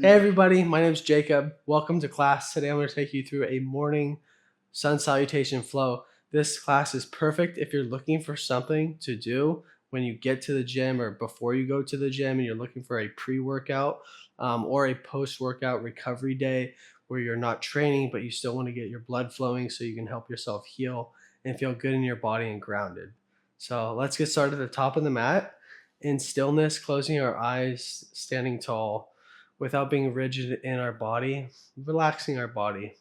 Hey everybody, my name is Jacob. Welcome to class. Today I'm going to take you through a morning sun salutation flow. This class is perfect if you're looking for something to do when you get to the gym or before you go to the gym and you're looking for a pre-workout or a post-workout recovery day where you're not training but you still want to get your blood flowing so you can help yourself heal and feel good in your body and grounded. So let's get started at the top of the mat in stillness, closing our eyes, standing tall without being rigid in our body, relaxing our body,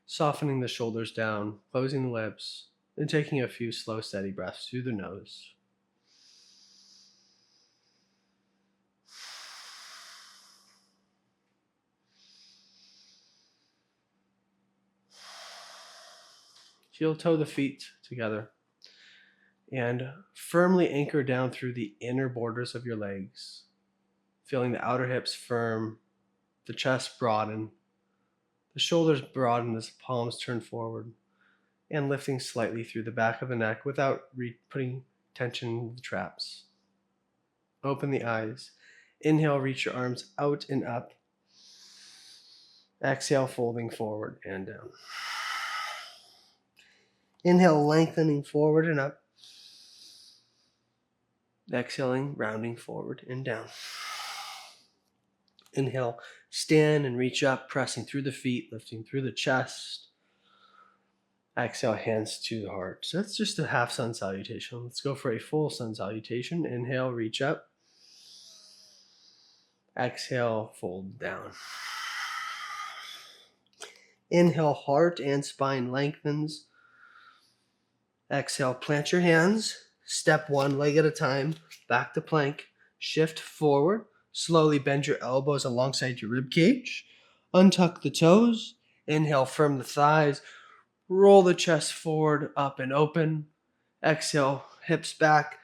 softening the shoulders down, closing the lips, and taking a few slow, steady breaths through the nose. Heel toe the feet together and firmly anchor down through the inner borders of your legs, feeling the outer hips firm, the chest broaden, the shoulders broaden as the palms turn forward, and lifting slightly through the back of the neck without putting tension in the traps. Open the eyes. Inhale, reach your arms out and up. Exhale, folding forward and down. Inhale, lengthening forward and up. Exhaling, rounding forward and down. Inhale, stand and reach up, pressing through the feet, lifting through the chest. Exhale, hands to the heart. So that's just a half sun salutation. Let's go for a full sun salutation. Inhale, reach up. Exhale, fold down. Inhale, heart and spine lengthens. Exhale, plant your hands. Step one leg at a time, back to plank. Shift forward. Slowly bend your elbows alongside your rib cage. Untuck the toes. Inhale, firm the thighs. Roll the chest forward, up and open. Exhale, hips back.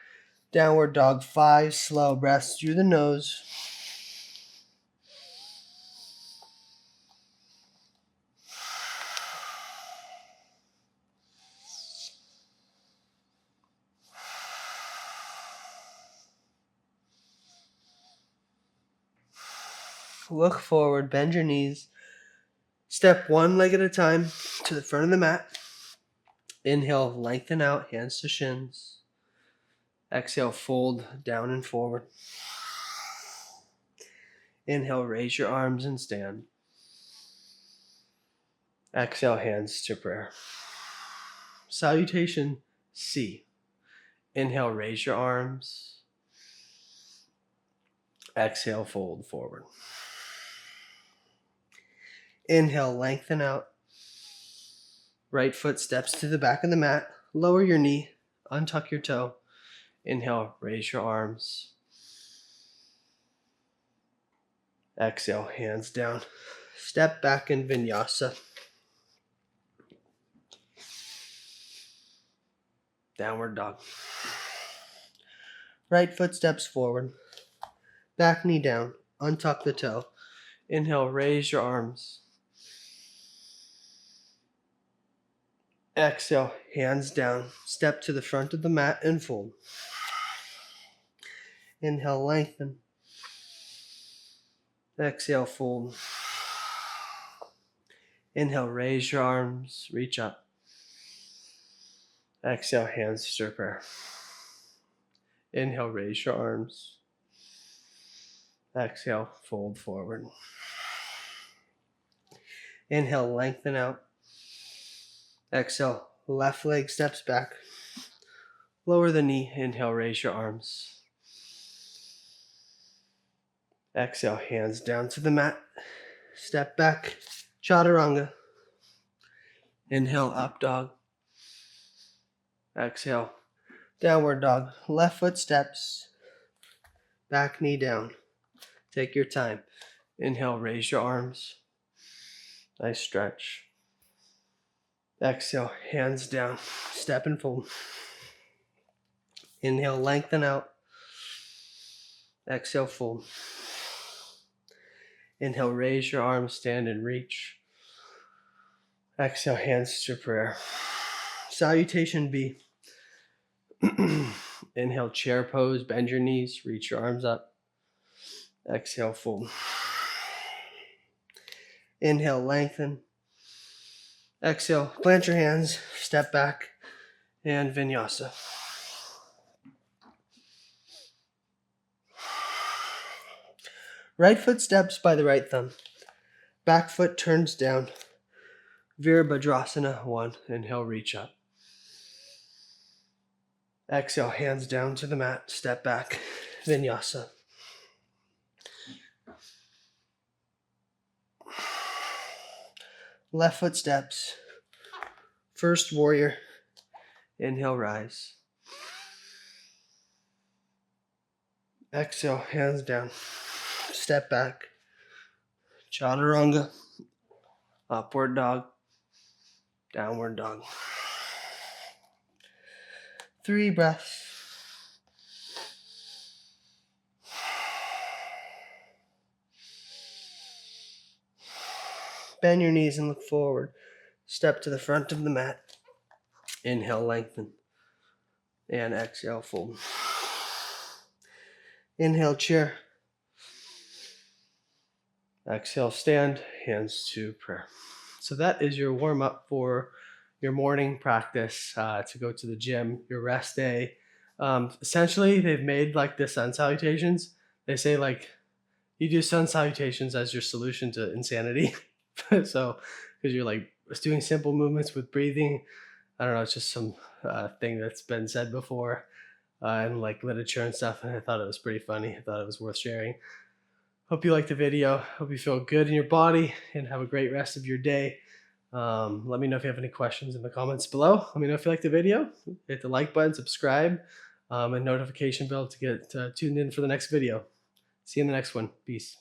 Downward dog 5. Slow breaths through the nose. Look forward, bend your knees. Step one leg at a time to the front of the mat. Inhale, lengthen out, hands to shins. Exhale, fold down and forward. Inhale, raise your arms and stand. Exhale, hands to prayer. Salutation C. Inhale, raise your arms. Exhale, fold forward. Inhale, lengthen out. Right foot steps to the back of the mat. Lower your knee. Untuck your toe. Inhale, raise your arms. Exhale, hands down. Step back in vinyasa. Downward dog. Right foot steps forward. Back knee down. Untuck the toe. Inhale, raise your arms. Exhale, hands down. Step to the front of the mat and fold. Inhale, lengthen. Exhale, fold. Inhale, raise your arms. Reach up. Exhale, hands to prayer. Inhale, raise your arms. Exhale, fold forward. Inhale, lengthen out. Exhale, left leg steps back. Lower the knee. Inhale, raise your arms. Exhale, hands down to the mat. Step back, chaturanga. Inhale, up dog. Exhale, downward dog. Left foot steps. Back knee down. Take your time. Inhale, raise your arms. Nice stretch. Exhale, hands down. Step and fold. Inhale, lengthen out. Exhale, fold. Inhale, raise your arms, stand and reach. Exhale, hands to prayer. Salutation B. Inhale, chair pose, bend your knees, reach your arms up. Exhale, fold. Inhale, lengthen. Exhale, plant your hands, step back, and vinyasa. Right foot steps by the right thumb. Back foot turns down. Virabhadrasana 1. Inhale, reach up. Exhale, hands down to the mat, step back, vinyasa. Left foot steps. First warrior. Inhale, rise. Exhale, hands down. Step back. Chaturanga. Upward dog. Downward dog. 3 breaths. Bend your knees and look forward. Step to the front of the mat. Inhale, lengthen. And exhale, fold. Inhale, chair. Exhale, stand. Hands to prayer. So that is your warm-up for your morning practice to go to the gym, your rest day. Essentially, they've made like the sun salutations. They say like you do sun salutations as your solution to insanity. So, because you're like doing simple movements with breathing. I don't know, it's just some thing that's been said before in like literature and stuff. And I thought it was pretty funny. I thought it was worth sharing. Hope you liked the video. Hope you feel good in your body and have a great rest of your day. Let me know if you have any questions in the comments below. Let me know if you liked the video. Hit the like button, subscribe, and notification bell to get tuned in for the next video. See you in the next one. Peace.